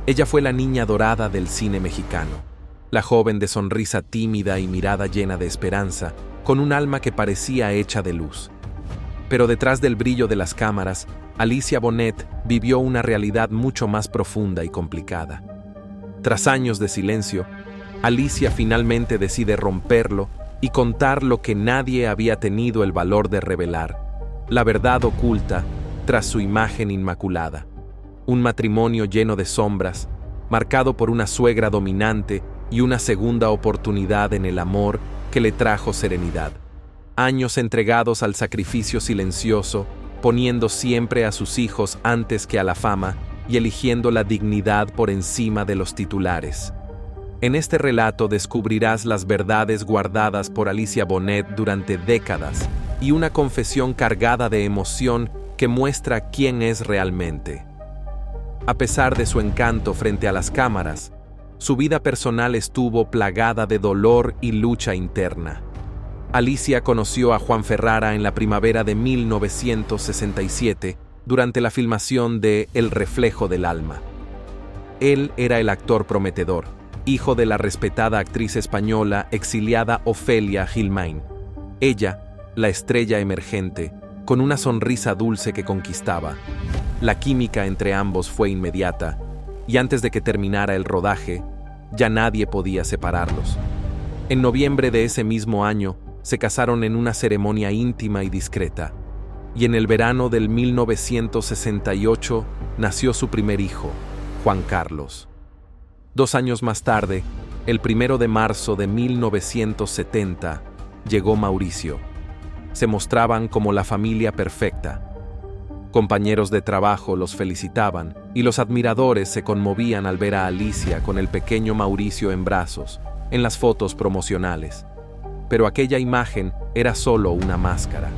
Ella fue la niña dorada del cine mexicano, la joven de sonrisa tímida y mirada llena de esperanza, con un alma que parecía hecha de luz. Pero detrás del brillo de las cámaras, Alicia Bonet vivió una realidad mucho más profunda y complicada. Tras años de silencio, Alicia finalmente decide romperlo y contar lo que nadie había tenido el valor de revelar, la verdad oculta tras su imagen inmaculada. Un matrimonio lleno de sombras, marcado por una suegra dominante y una segunda oportunidad en el amor que le trajo serenidad. Años entregados al sacrificio silencioso, poniendo siempre a sus hijos antes que a la fama y eligiendo la dignidad por encima de los titulares. En este relato descubrirás las verdades guardadas por Alicia Bonet durante décadas y una confesión cargada de emoción que muestra quién es realmente. A pesar de su encanto frente a las cámaras, su vida personal estuvo plagada de dolor y lucha interna. Alicia conoció a Juan Ferrara en la primavera de 1967 durante la filmación de El reflejo del alma. Él era el actor prometedor, hijo de la respetada actriz española exiliada Ofelia Gilmain. Ella, la estrella emergente, con una sonrisa dulce que conquistaba. La química entre ambos fue inmediata, y antes de que terminara el rodaje, ya nadie podía separarlos. En noviembre de ese mismo año, se casaron en una ceremonia íntima y discreta, y en el verano del 1968 nació su primer hijo, Juan Carlos. 2 años más tarde, el 1 de marzo de 1970, llegó Mauricio. Se mostraban como la familia perfecta. Compañeros de trabajo los felicitaban y los admiradores se conmovían al ver a Alicia con el pequeño Mauricio en brazos, en las fotos promocionales. Pero aquella imagen era solo una máscara.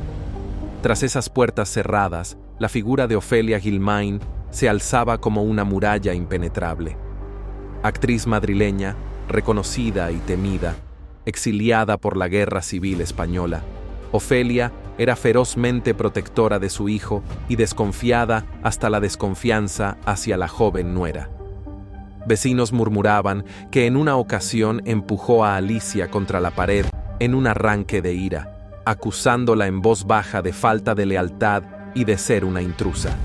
Tras esas puertas cerradas, la figura de Ofelia Gilmain se alzaba como una muralla impenetrable. Actriz madrileña, reconocida y temida, exiliada por la Guerra Civil Española, Ofelia era ferozmente protectora de su hijo y desconfiada hasta la desconfianza hacia la joven nuera. Vecinos murmuraban que en una ocasión empujó a Alicia contra la pared en un arranque de ira, acusándola en voz baja de falta de lealtad y de ser una intrusa.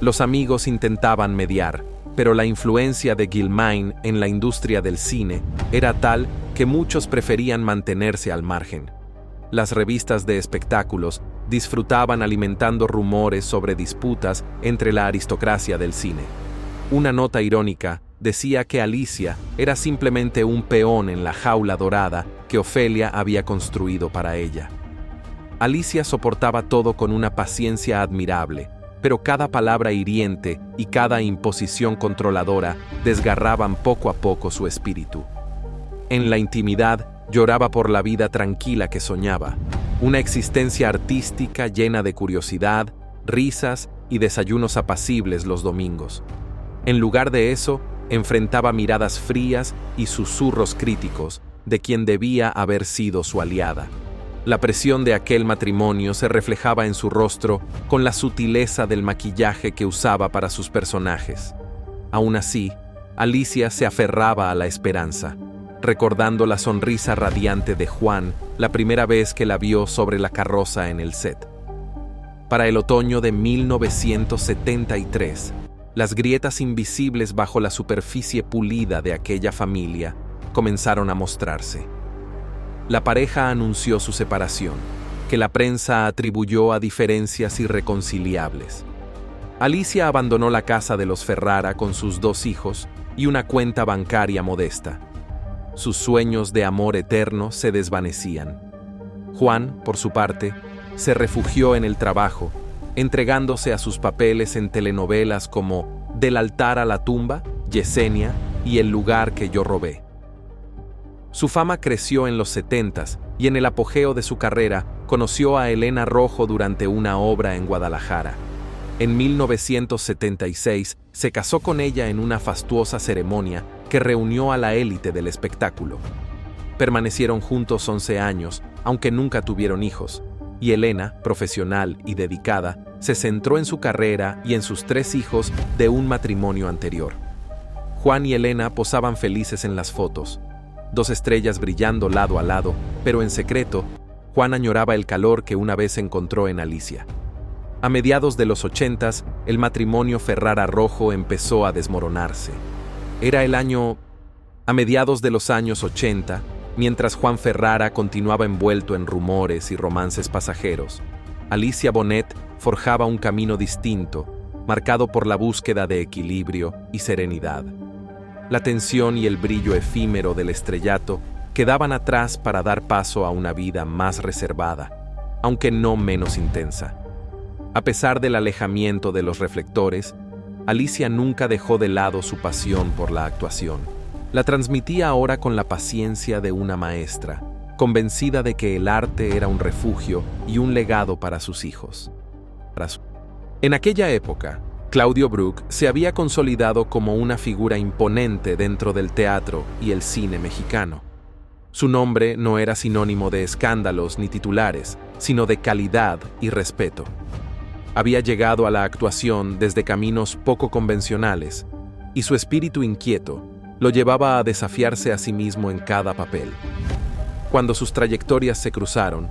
Los amigos intentaban mediar, pero la influencia de Gilmain en la industria del cine era tal que muchos preferían mantenerse al margen. Las revistas de espectáculos disfrutaban alimentando rumores sobre disputas entre la aristocracia del cine. Una nota irónica decía que Alicia era simplemente un peón en la jaula dorada que Ofelia había construido para ella. Alicia soportaba todo con una paciencia admirable, pero cada palabra hiriente y cada imposición controladora desgarraban poco a poco su espíritu. En la intimidad, lloraba por la vida tranquila que soñaba, una existencia artística llena de curiosidad, risas y desayunos apacibles los domingos. En lugar de eso, enfrentaba miradas frías y susurros críticos de quien debía haber sido su aliada. La presión de aquel matrimonio se reflejaba en su rostro con la sutileza del maquillaje que usaba para sus personajes. Aún así, Alicia se aferraba a la esperanza, recordando la sonrisa radiante de Juan la primera vez que la vio sobre la carroza en el set. Para el otoño de 1973, las grietas invisibles bajo la superficie pulida de aquella familia comenzaron a mostrarse. La pareja anunció su separación, que la prensa atribuyó a diferencias irreconciliables. Alicia abandonó la casa de los Ferrara con sus 2 hijos y una cuenta bancaria modesta. Sus sueños de amor eterno se desvanecían. Juan, por su parte, se refugió en el trabajo, entregándose a sus papeles en telenovelas como Del altar a la tumba, Yesenia y El lugar que yo robé. Su fama creció en los 70s y en el apogeo de su carrera conoció a Elena Rojo durante una obra en Guadalajara. En 1976 se casó con ella en una fastuosa ceremonia que reunió a la élite del espectáculo. Permanecieron juntos 11 años, aunque nunca tuvieron hijos, y Elena, profesional y dedicada, se centró en su carrera y en sus 3 hijos de un matrimonio anterior. Juan y Elena posaban felices en las fotos, dos estrellas brillando lado a lado, pero en secreto, Juan añoraba el calor que una vez encontró en Alicia. A mediados de los 80s, el matrimonio Ferrara-Rojo empezó a desmoronarse. Era el año... A mediados de los años 80, mientras Juan Ferrara continuaba envuelto en rumores y romances pasajeros, Alicia Bonet forjaba un camino distinto, marcado por la búsqueda de equilibrio y serenidad. La tensión y el brillo efímero del estrellato quedaban atrás para dar paso a una vida más reservada, aunque no menos intensa. A pesar del alejamiento de los reflectores, Alicia nunca dejó de lado su pasión por la actuación. La transmitía ahora con la paciencia de una maestra, convencida de que el arte era un refugio y un legado para sus hijos. En aquella época, Claudio Brook se había consolidado como una figura imponente dentro del teatro y el cine mexicano. Su nombre no era sinónimo de escándalos ni titulares, sino de calidad y respeto. Había llegado a la actuación desde caminos poco convencionales, y su espíritu inquieto lo llevaba a desafiarse a sí mismo en cada papel. Cuando sus trayectorias se cruzaron,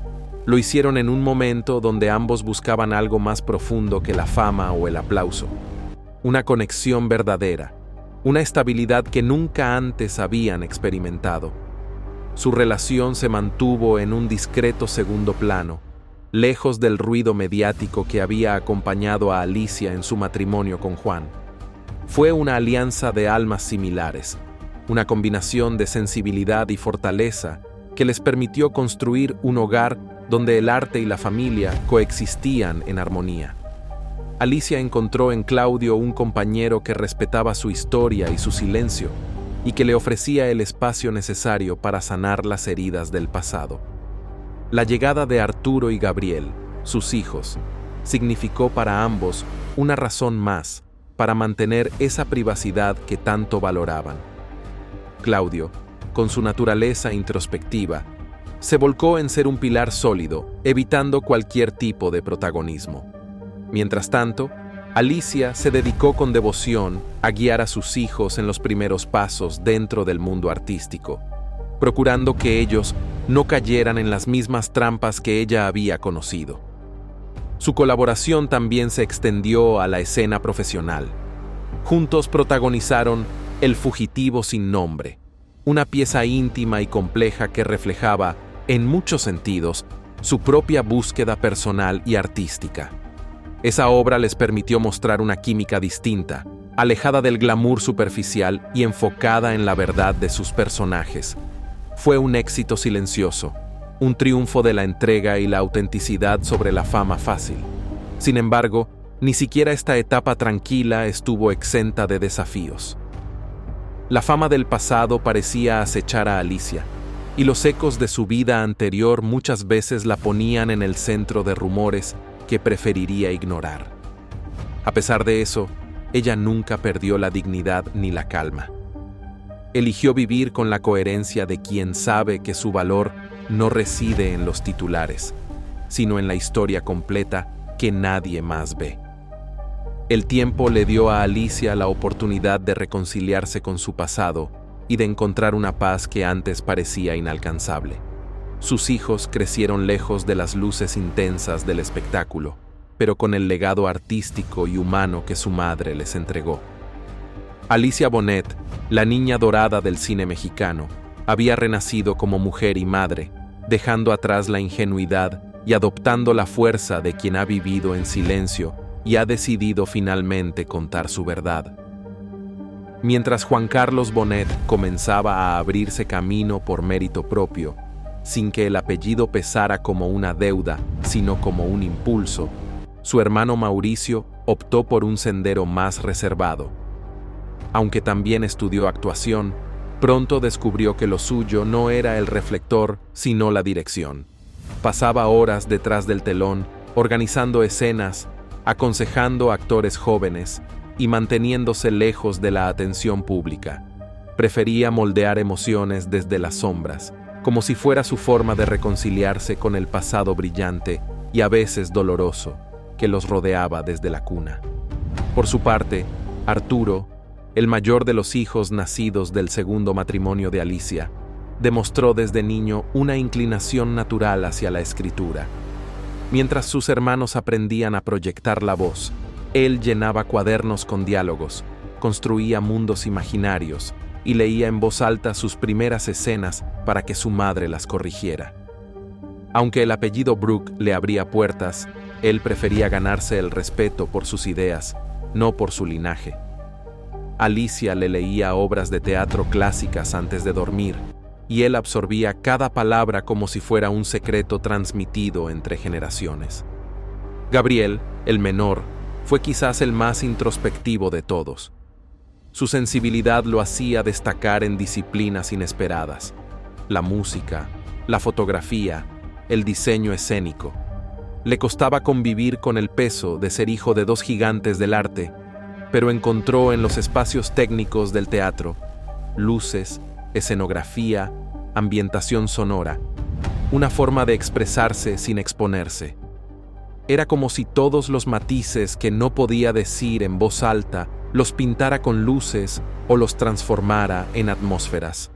lo hicieron en un momento donde ambos buscaban algo más profundo que la fama o el aplauso. Una conexión verdadera, una estabilidad que nunca antes habían experimentado. Su relación se mantuvo en un discreto segundo plano, lejos del ruido mediático que había acompañado a Alicia en su matrimonio con Juan. Fue una alianza de almas similares, una combinación de sensibilidad y fortaleza que les permitió construir un hogar donde el arte y la familia coexistían en armonía. Alicia encontró en Claudio un compañero que respetaba su historia y su silencio, y que le ofrecía el espacio necesario para sanar las heridas del pasado. La llegada de Arturo y Gabriel, sus hijos, significó para ambos una razón más para mantener esa privacidad que tanto valoraban. Claudio, con su naturaleza introspectiva, se volcó en ser un pilar sólido, evitando cualquier tipo de protagonismo. Mientras tanto, Alicia se dedicó con devoción a guiar a sus hijos en los primeros pasos dentro del mundo artístico, procurando que ellos no cayeran en las mismas trampas que ella había conocido. Su colaboración también se extendió a la escena profesional. Juntos protagonizaron El fugitivo sin nombre, una pieza íntima y compleja que reflejaba, en muchos sentidos, su propia búsqueda personal y artística. Esa obra les permitió mostrar una química distinta, alejada del glamour superficial y enfocada en la verdad de sus personajes. Fue un éxito silencioso, un triunfo de la entrega y la autenticidad sobre la fama fácil. Sin embargo, ni siquiera esta etapa tranquila estuvo exenta de desafíos. La fama del pasado parecía acechar a Alicia, y los ecos de su vida anterior muchas veces la ponían en el centro de rumores que preferiría ignorar. A pesar de eso, ella nunca perdió la dignidad ni la calma. Eligió vivir con la coherencia de quien sabe que su valor no reside en los titulares, sino en la historia completa que nadie más ve. El tiempo le dio a Alicia la oportunidad de reconciliarse con su pasado y de encontrar una paz que antes parecía inalcanzable. Sus hijos crecieron lejos de las luces intensas del espectáculo, pero con el legado artístico y humano que su madre les entregó. Alicia Bonet, la niña dorada del cine mexicano, había renacido como mujer y madre, dejando atrás la ingenuidad y adoptando la fuerza de quien ha vivido en silencio y ha decidido finalmente contar su verdad. Mientras Juan Carlos Bonet comenzaba a abrirse camino por mérito propio, sin que el apellido pesara como una deuda, sino como un impulso, su hermano Mauricio optó por un sendero más reservado. Aunque también estudió actuación, pronto descubrió que lo suyo no era el reflector, sino la dirección. Pasaba horas detrás del telón, organizando escenas, aconsejando a actores jóvenes y manteniéndose lejos de la atención pública. Prefería moldear emociones desde las sombras, como si fuera su forma de reconciliarse con el pasado brillante y a veces doloroso que los rodeaba desde la cuna. Por su parte, Arturo, el mayor de los hijos nacidos del segundo matrimonio de Alicia, demostró desde niño una inclinación natural hacia la escritura. Mientras sus hermanos aprendían a proyectar la voz, él llenaba cuadernos con diálogos, construía mundos imaginarios y leía en voz alta sus primeras escenas para que su madre las corrigiera. Aunque el apellido Brooke le abría puertas, él prefería ganarse el respeto por sus ideas, no por su linaje. Alicia le leía obras de teatro clásicas antes de dormir, y él absorbía cada palabra como si fuera un secreto transmitido entre generaciones. Gabriel, el menor, fue quizás el más introspectivo de todos. Su sensibilidad lo hacía destacar en disciplinas inesperadas: la música, la fotografía, el diseño escénico. Le costaba convivir con el peso de ser hijo de dos gigantes del arte, pero encontró en los espacios técnicos del teatro luces, escenografía, ambientación sonora, una forma de expresarse sin exponerse. Era como si todos los matices que no podía decir en voz alta los pintara con luces o los transformara en atmósferas.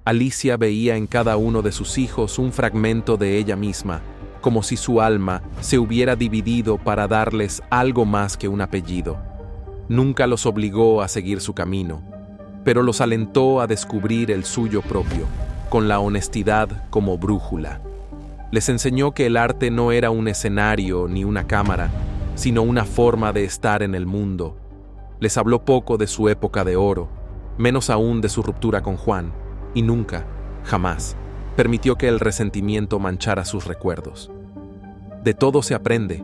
Alicia veía en cada uno de sus hijos un fragmento de ella misma, como si su alma se hubiera dividido para darles algo más que un apellido. Nunca los obligó a seguir su camino, pero los alentó a descubrir el suyo propio, con la honestidad como brújula. Les enseñó que el arte no era un escenario ni una cámara, sino una forma de estar en el mundo. Les habló poco de su época de oro, menos aún de su ruptura con Juan, y nunca, jamás, permitió que el resentimiento manchara sus recuerdos. De todo se aprende,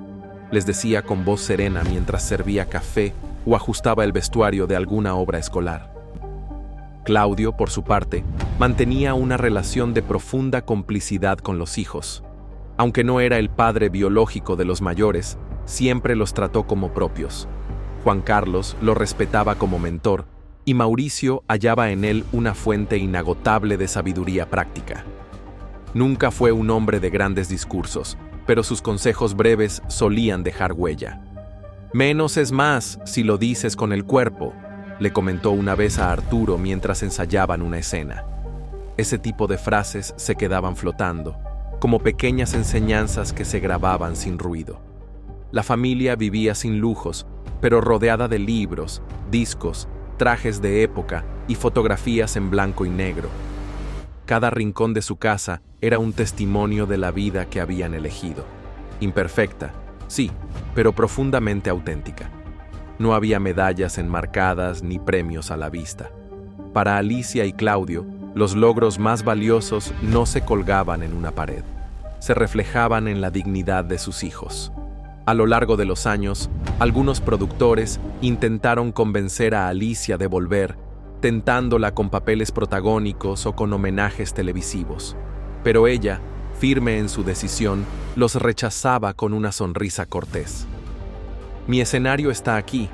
les decía con voz serena mientras servía café o ajustaba el vestuario de alguna obra escolar. Claudio, por su parte, mantenía una relación de profunda complicidad con los hijos. Aunque no era el padre biológico de los mayores, siempre los trató como propios. Juan Carlos lo respetaba como mentor, y Mauricio hallaba en él una fuente inagotable de sabiduría práctica. Nunca fue un hombre de grandes discursos, pero sus consejos breves solían dejar huella. «Menos es más si lo dices con el cuerpo», le comentó una vez a Arturo mientras ensayaban una escena. Ese tipo de frases se quedaban flotando, como pequeñas enseñanzas que se grababan sin ruido. La familia vivía sin lujos, pero rodeada de libros, discos, trajes de época y fotografías en blanco y negro. Cada rincón de su casa era un testimonio de la vida que habían elegido. Imperfecta, sí, pero profundamente auténtica. No había medallas enmarcadas ni premios a la vista. Para Alicia y Claudio, los logros más valiosos no se colgaban en una pared, se reflejaban en la dignidad de sus hijos. A lo largo de los años, algunos productores intentaron convencer a Alicia de volver, tentándola con papeles protagónicos o con homenajes televisivos. Pero ella, firme en su decisión, los rechazaba con una sonrisa cortés. «Mi escenario está aquí»,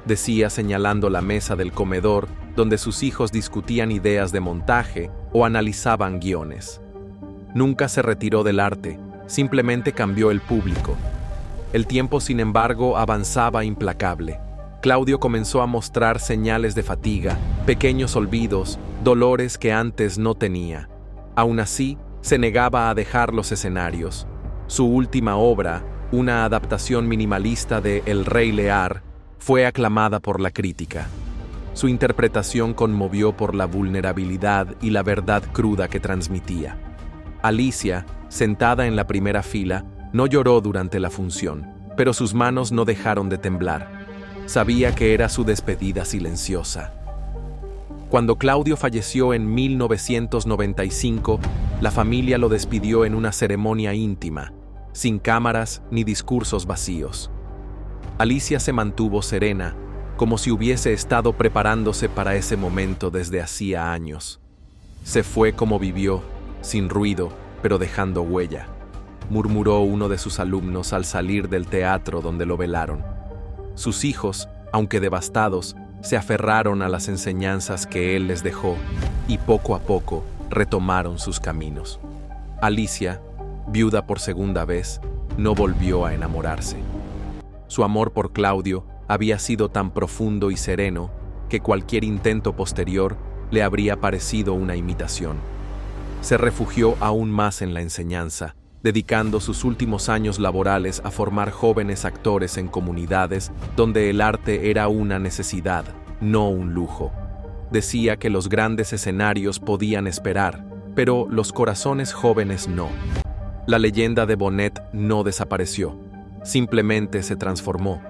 decía señalando la mesa del comedor donde sus hijos discutían ideas de montaje o analizaban guiones. Nunca se retiró del arte, simplemente cambió el público. El tiempo, sin embargo, avanzaba implacable. Claudio comenzó a mostrar señales de fatiga, pequeños olvidos, dolores que antes no tenía. Aún así, se negaba a dejar los escenarios. Su última obra, una adaptación minimalista de El Rey Lear, fue aclamada por la crítica. Su interpretación conmovió por la vulnerabilidad y la verdad cruda que transmitía. Alicia, sentada en la primera fila, no lloró durante la función, pero sus manos no dejaron de temblar. Sabía que era su despedida silenciosa. Cuando Claudio falleció en 1995, la familia lo despidió en una ceremonia íntima, sin cámaras ni discursos vacíos. Alicia se mantuvo serena, como si hubiese estado preparándose para ese momento desde hacía años. Se fue como vivió, sin ruido, pero dejando huella, murmuró uno de sus alumnos al salir del teatro donde lo velaron. Sus hijos, aunque devastados, se aferraron a las enseñanzas que él les dejó y poco a poco retomaron sus caminos. Alicia, viuda por segunda vez, no volvió a enamorarse. Su amor por Claudio había sido tan profundo y sereno que cualquier intento posterior le habría parecido una imitación. Se refugió aún más en la enseñanza, dedicando sus últimos años laborales a formar jóvenes actores en comunidades donde el arte era una necesidad, no un lujo. Decía que los grandes escenarios podían esperar, pero los corazones jóvenes no. La leyenda de Bonet no desapareció, simplemente se transformó.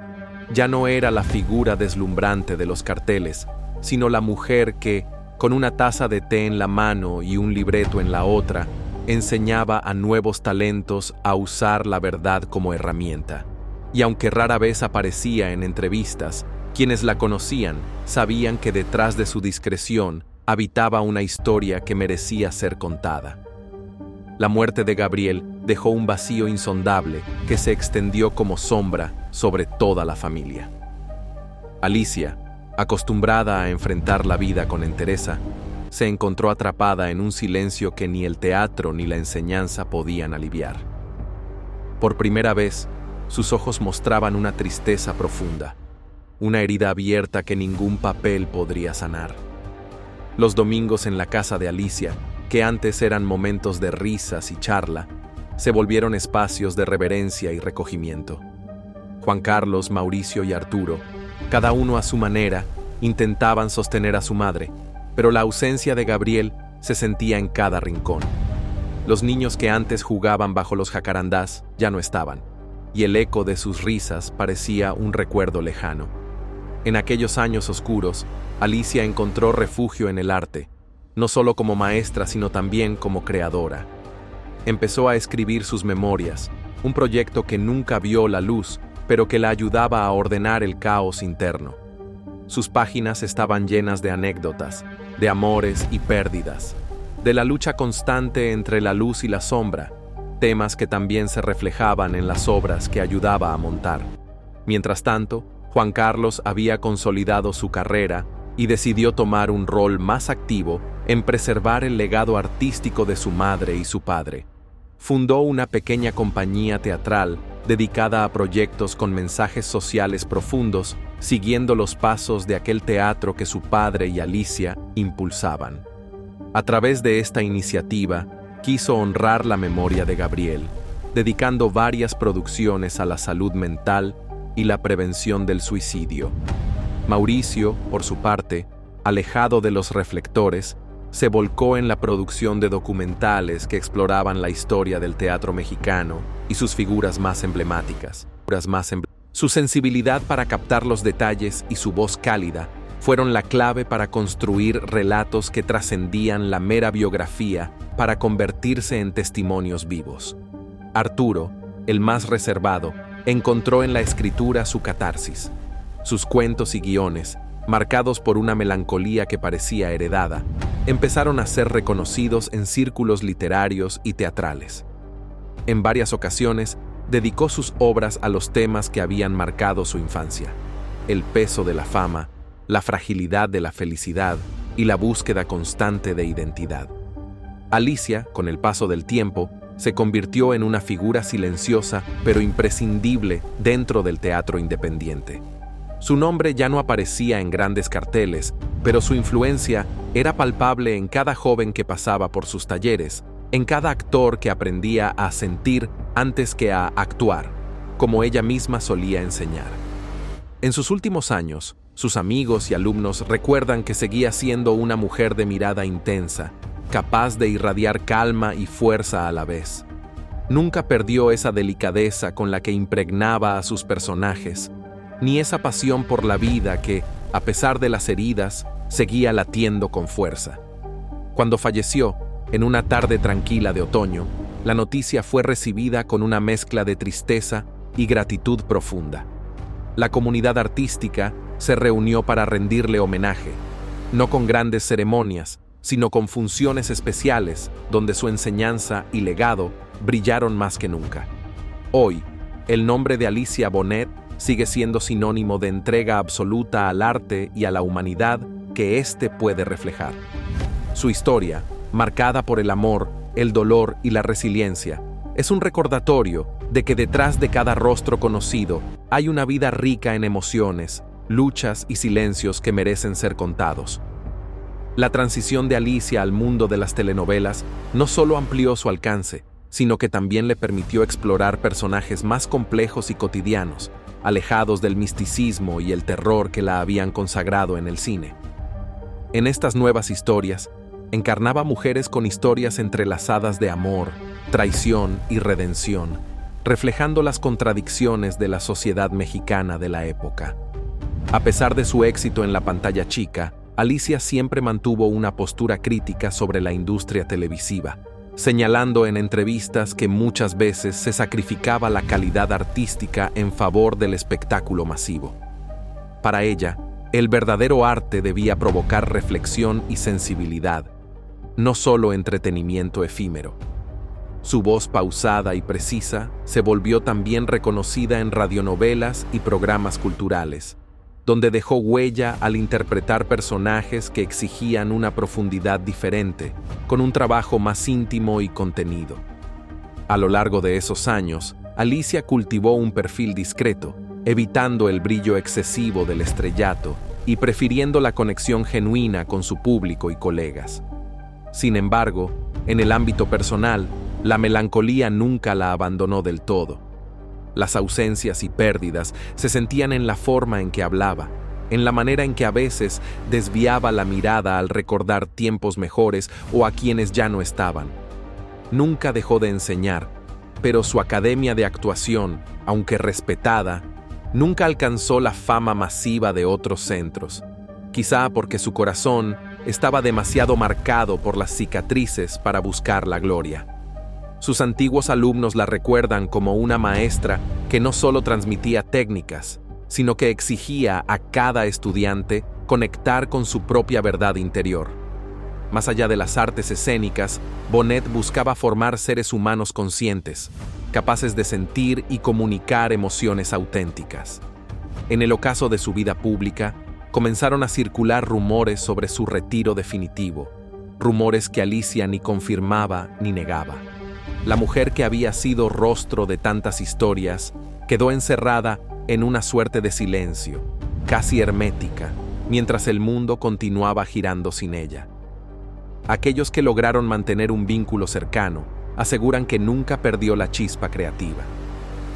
Ya no era la figura deslumbrante de los carteles, sino la mujer que, con una taza de té en la mano y un libreto en la otra, enseñaba a nuevos talentos a usar la verdad como herramienta. Y aunque rara vez aparecía en entrevistas, quienes la conocían sabían que detrás de su discreción habitaba una historia que merecía ser contada. La muerte de Gabriel dejó un vacío insondable que se extendió como sombra sobre toda la familia. Alicia, acostumbrada a enfrentar la vida con entereza, se encontró atrapada en un silencio que ni el teatro ni la enseñanza podían aliviar. Por primera vez, sus ojos mostraban una tristeza profunda, una herida abierta que ningún papel podría sanar. Los domingos en la casa de Alicia, que antes eran momentos de risas y charla, se volvieron espacios de reverencia y recogimiento. Juan Carlos, Mauricio y Arturo, cada uno a su manera, intentaban sostener a su madre, pero la ausencia de Gabriel se sentía en cada rincón. Los niños que antes jugaban bajo los jacarandás ya no estaban, y el eco de sus risas parecía un recuerdo lejano. En aquellos años oscuros, Alicia encontró refugio en el arte, no solo como maestra, sino también como creadora. Empezó a escribir sus memorias, un proyecto que nunca vio la luz, pero que la ayudaba a ordenar el caos interno. Sus páginas estaban llenas de anécdotas, de amores y pérdidas, de la lucha constante entre la luz y la sombra, temas que también se reflejaban en las obras que ayudaba a montar. Mientras tanto, Juan Carlos había consolidado su carrera y decidió tomar un rol más activo en preservar el legado artístico de su madre y su padre. Fundó una pequeña compañía teatral dedicada a proyectos con mensajes sociales profundos, siguiendo los pasos de aquel teatro que su padre y Alicia impulsaban. A través de esta iniciativa, quiso honrar la memoria de Gabriel, dedicando varias producciones a la salud mental y la prevención del suicidio. Mauricio, por su parte, alejado de los reflectores, se volcó en la producción de documentales que exploraban la historia del teatro mexicano y sus figuras más emblemáticas. Su sensibilidad para captar los detalles y su voz cálida fueron la clave para construir relatos que trascendían la mera biografía para convertirse en testimonios vivos. Arturo, el más reservado, encontró en la escritura su catarsis. Sus cuentos y guiones, marcados por una melancolía que parecía heredada, empezaron a ser reconocidos en círculos literarios y teatrales. En varias ocasiones, dedicó sus obras a los temas que habían marcado su infancia: el peso de la fama, la fragilidad de la felicidad y la búsqueda constante de identidad. Alicia, con el paso del tiempo, se convirtió en una figura silenciosa pero imprescindible dentro del teatro independiente. Su nombre ya no aparecía en grandes carteles, pero su influencia era palpable en cada joven que pasaba por sus talleres, en cada actor que aprendía a sentir antes que a actuar, como ella misma solía enseñar. En sus últimos años, sus amigos y alumnos recuerdan que seguía siendo una mujer de mirada intensa, capaz de irradiar calma y fuerza a la vez. Nunca perdió esa delicadeza con la que impregnaba a sus personajes, ni esa pasión por la vida que, a pesar de las heridas, seguía latiendo con fuerza. Cuando falleció, en una tarde tranquila de otoño, la noticia fue recibida con una mezcla de tristeza y gratitud profunda. La comunidad artística se reunió para rendirle homenaje, no con grandes ceremonias, sino con funciones especiales donde su enseñanza y legado brillaron más que nunca. Hoy, el nombre de Alicia Bonet sigue siendo sinónimo de entrega absoluta al arte y a la humanidad que éste puede reflejar. Su historia, marcada por el amor, el dolor y la resiliencia, es un recordatorio de que detrás de cada rostro conocido hay una vida rica en emociones, luchas y silencios que merecen ser contados. La transición de Alicia al mundo de las telenovelas no solo amplió su alcance, sino que también le permitió explorar personajes más complejos y cotidianos, alejados del misticismo y el terror que la habían consagrado en el cine. En estas nuevas historias, encarnaba mujeres con historias entrelazadas de amor, traición y redención, reflejando las contradicciones de la sociedad mexicana de la época. A pesar de su éxito en la pantalla chica, Alicia siempre mantuvo una postura crítica sobre la industria televisiva, señalando en entrevistas que muchas veces se sacrificaba la calidad artística en favor del espectáculo masivo. Para ella, el verdadero arte debía provocar reflexión y sensibilidad, no solo entretenimiento efímero. Su voz pausada y precisa se volvió también reconocida en radionovelas y programas culturales, donde dejó huella al interpretar personajes que exigían una profundidad diferente, con un trabajo más íntimo y contenido. A lo largo de esos años, Alicia cultivó un perfil discreto, evitando el brillo excesivo del estrellato y prefiriendo la conexión genuina con su público y colegas. Sin embargo, en el ámbito personal, la melancolía nunca la abandonó del todo. Las ausencias y pérdidas se sentían en la forma en que hablaba, en la manera en que a veces desviaba la mirada al recordar tiempos mejores o a quienes ya no estaban. Nunca dejó de enseñar, pero su academia de actuación, aunque respetada, nunca alcanzó la fama masiva de otros centros, quizá porque su corazón estaba demasiado marcado por las cicatrices para buscar la gloria. Sus antiguos alumnos la recuerdan como una maestra que no solo transmitía técnicas, sino que exigía a cada estudiante conectar con su propia verdad interior. Más allá de las artes escénicas, Bonet buscaba formar seres humanos conscientes, capaces de sentir y comunicar emociones auténticas. En el ocaso de su vida pública, comenzaron a circular rumores sobre su retiro definitivo, rumores que Alicia ni confirmaba ni negaba. La mujer que había sido rostro de tantas historias quedó encerrada en una suerte de silencio, casi hermética, mientras el mundo continuaba girando sin ella. Aquellos que lograron mantener un vínculo cercano aseguran que nunca perdió la chispa creativa,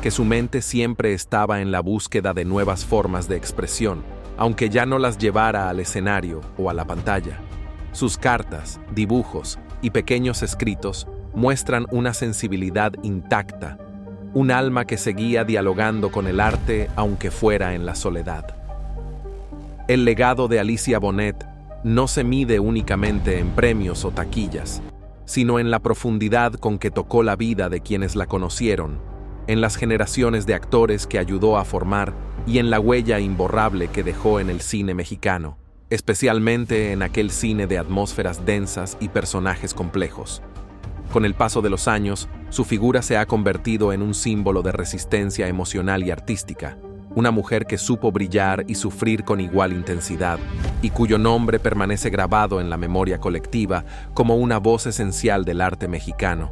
que su mente siempre estaba en la búsqueda de nuevas formas de expresión, aunque ya no las llevara al escenario o a la pantalla. Sus cartas, dibujos y pequeños escritos muestran una sensibilidad intacta, un alma que seguía dialogando con el arte aunque fuera en la soledad. El legado de Alicia Bonet no se mide únicamente en premios o taquillas, sino en la profundidad con que tocó la vida de quienes la conocieron, en las generaciones de actores que ayudó a formar y en la huella imborrable que dejó en el cine mexicano, especialmente en aquel cine de atmósferas densas y personajes complejos. Con el paso de los años, su figura se ha convertido en un símbolo de resistencia emocional y artística, una mujer que supo brillar y sufrir con igual intensidad, y cuyo nombre permanece grabado en la memoria colectiva como una voz esencial del arte mexicano.